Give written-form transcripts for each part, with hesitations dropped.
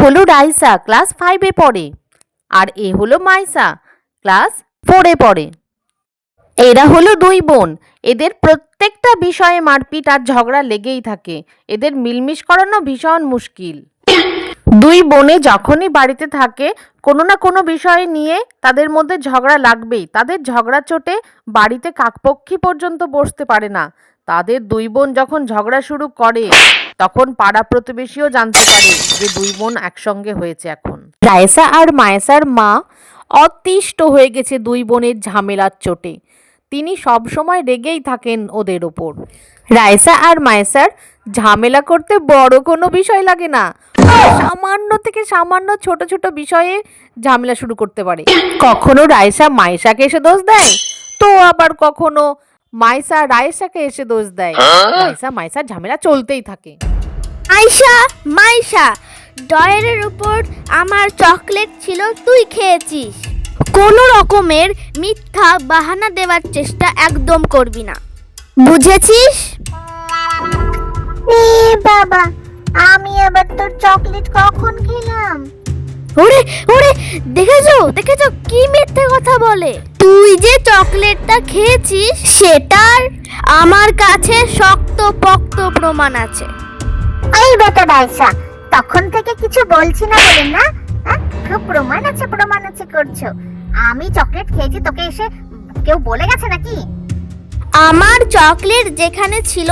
হলো রাইসা, ক্লাস 5-এ পড়ে। আর এ হলো মাইসা, ক্লাস 4-এ পড়ে। এরা হলো দুই বোন। এদের প্রত্যেকটা বিষয়ে মারপিট আর ঝগড়া লেগেই থাকে। এদের মিলমিশ করানো ভীষণ মুশকিল। দুই বোনে যখনই বাড়িতে থাকে কোনো না কোনো বিষয় নিয়ে তাদের মধ্যে ঝগড়া লাগবেই। তাদের ঝগড়া চোটে বাড়িতে কাকপক্ষী পর্যন্ত বসতে পারে না। তাদের দুই বোন যখন ঝগড়া শুরু করে তখন পাড়া প্রতিবেশীও জানতে পারে যে দুই বোন একসঙ্গে হয়েছে। এখন রাইসা আর মায়েসার মা অতিষ্ঠ হয়ে গেছে দুই বোনের ঝামেলার চোটে। তিনি সব সময় রেগেই থাকেন ওদের ওপর। রাইসা আর মায়েসার ঝামেলা করতে বড় কোনো বিষয় লাগে না, সামান্য থেকে সামান্য ছোট ছোট বিষয়ে ঝামেলা শুরু করতে পারে। কখনো রাইসা মাইসাকে এসে দোষ দেয়, তো আবার কখনো মাইসা রাইসাকে এসে দোষ দেয়। রাইসা মাইসার ঝামেলা চলতেই থাকে। আয়শা, মাইশা, ডয়ের উপর আমার চকলেট ছিল, তুই খেয়েছিস। কোনো রকমের মিথ্যা বাহানা দেওয়ার চেষ্টা একদম করবি না, বুঝেছিস? বাবা, আমি আবার তোর চকলেট কখন খেলাম? ওরে ওরে, দেখেছো কি মিথ্যে কথা বলে। তুই যে চকলেটটা খেয়েছিস সেটার আমার কাছে শক্ত পোক্ত প্রমাণ আছে। এই বেটা রাইসা, তখন থেকে কিছু বলছি না বলে না? খুব প্রমাণ আছে করছো। আমি চকলেট খেয়েছি, তোকে এসে কেউ বলে গেছে নাকি? আমার চকলেট যেখানে ছিল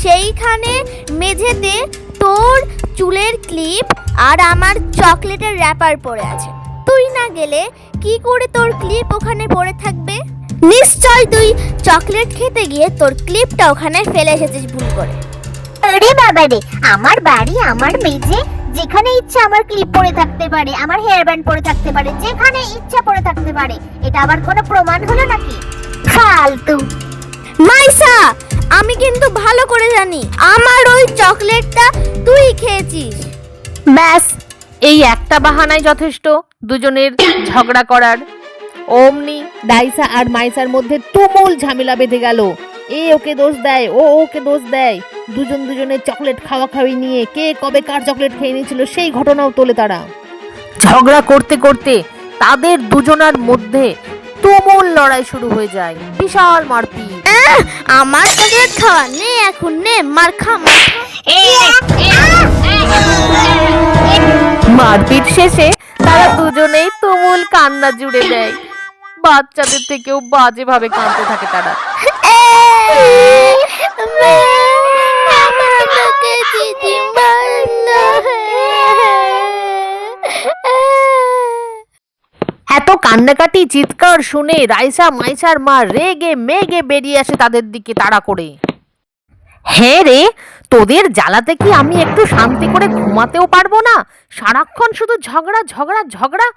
সেইখানে মেঝেতে তোর চুলের ক্লিপ আর আমার চকলেটের র্যাপার পড়ে আছে। তুই না গেলে কি করে তোর ক্লিপ ওখানে পড়ে থাকবে? নিশ্চয় তুই চকলেট খেতে গিয়ে তোর ক্লিপটা ওখানে ফেলে এসেছিস ভুল করে। আরে বাবা রে, আমার বাড়ি, আমার মেঝে, যেখানে ইচ্ছা আমার ক্লিপ পরে থাকতে পারে, আমার হেয়ার ব্যান্ড পরে থাকতে পারে, যেখানে ইচ্ছা পরে থাকতে পারে। এটা আবার কোনো প্রমাণ হলো নাকি? ফালতু। মাইসা, আমি কিন্তু ভালো করে জানি আমার ওই চকলেটটা তুই খেয়েছিস। ব্যাস, এই একটা বাহানাই যথেষ্ট দুজনের ঝগড়া করার। অমনি রাইসা আর মাইসার মধ্যে তুমুল ঝামেলা বেঁধে গেল। এ ওকে দোষ দেয়, ও ওকে দোষ দেয়। দুজনের চকলেট খাওয়াখাওয়ি নিয়ে কে কবে কার চকলেট খেয়ে নিয়েছিল সেই ঘটনাও তোলে তারা। ঝগড়া করতে করতে তাদের দুজনার মধ্যে তুমুল লড়াই শুরু হয়ে যায়, বিশাল মারপিট। আমার চকলেট খাওয়া, নে এখন নে, মার খা। মারপিট শেষে তারা দুজনেই তুমুল কান্না জুড়ে দেয়। বাচ্চাদের থেকেও বাজে ভাবে কাঁদতে থাকে তারা। এত কান্নাকাটি চিৎকার শুনে রাইসা মাইসার মা রেগে মেগে বেরিয়ে আসে তাদের দিকে তাড়া করে। হ্যাঁ রে, তোদের জ্বালাতে কি আমি একটু শান্তি করে ঘুমাতেও পারবো না? সারাক্ষণ শুধু ঝগড়া ঝগড়া ঝগড়া।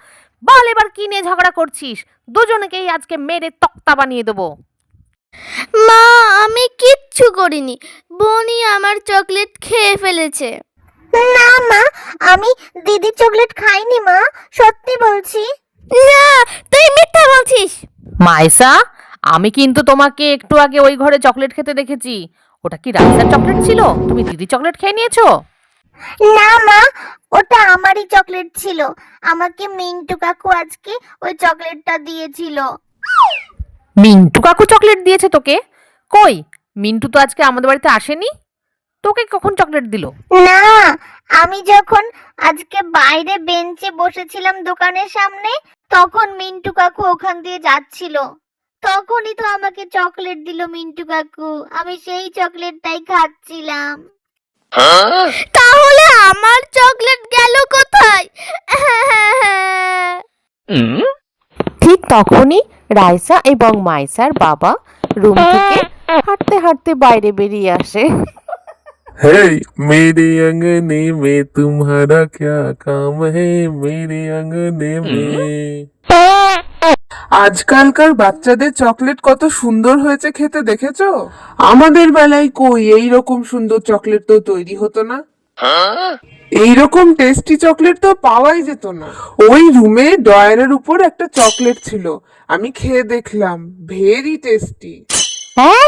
বল এবার কি নিয়ে ঝগড়া করছিস? দুজনকেই আজকে মেরে তক্তা বানিয়ে দেবো। মা, আমি কিচ্ছু করিনি, বনি আমার চকলেট খেয়ে ফেলেছে। না মা, আমি দিদির চকলেট খাইনি মা, সত্যি বলছি। না, তুই মিথ্যা বলছিস। মাইসা, আমি কিন্তু তোমাকে একটু আগে ওই ঘরে চকলেট খেতে দেখেছি। ওটা কি রাইসার চকলেট ছিল? তুমি দিদি চকলেট খেয়ে নিয়েছো? না মা, ওটা আমারই চকলেট ছিল। আমাকে মিন্টু কাকু আজকে ওই চকলেটটা দিয়েছিল। মিন্টু কাকু চকলেট দিয়েছে তোকে? কই, মিন্টু তো আজকে আমাদের বাড়িতে আসেনি। তোকে কখন চকলেট দিল? না, আমি যখন আজকে বাইরে বেঞ্চে বসেছিলাম দোকানের সামনে, তখন মিন্টু কাকু ওখান দিয়ে যাচ্ছিল। তখনই তো আমাকে চকলেট দিল মিন্টু কাকু। আমি সেই চকলেটটাই খাচ্ছিলাম। তাহলে আমার চকলেট গেল কোথায়? ঠিক তখনই রাইসা এবং মাইসার বাবা রুম থেকে হাঁটতে হাঁটতে বাইরে বেরিয়ে আসে। हे मेरे अंगने में तुम्हारा क्या काम है मेरे अंगने में। আজকালকার বাচ্চাদের চকলেট কত সুন্দর হয়েছে খেতে, দেখেছো? আমাদের বেলায় কই এই রকম সুন্দর চকলেট তো তৈরি হতো না। এইরকম টেস্টি চকলেট তো পাওয়াই যেত না। ওই রুমে ডয়ারের উপর একটা চকলেট ছিল, আমি খেয়ে দেখলাম, ভেরি টেস্টি। হ্যাঁ,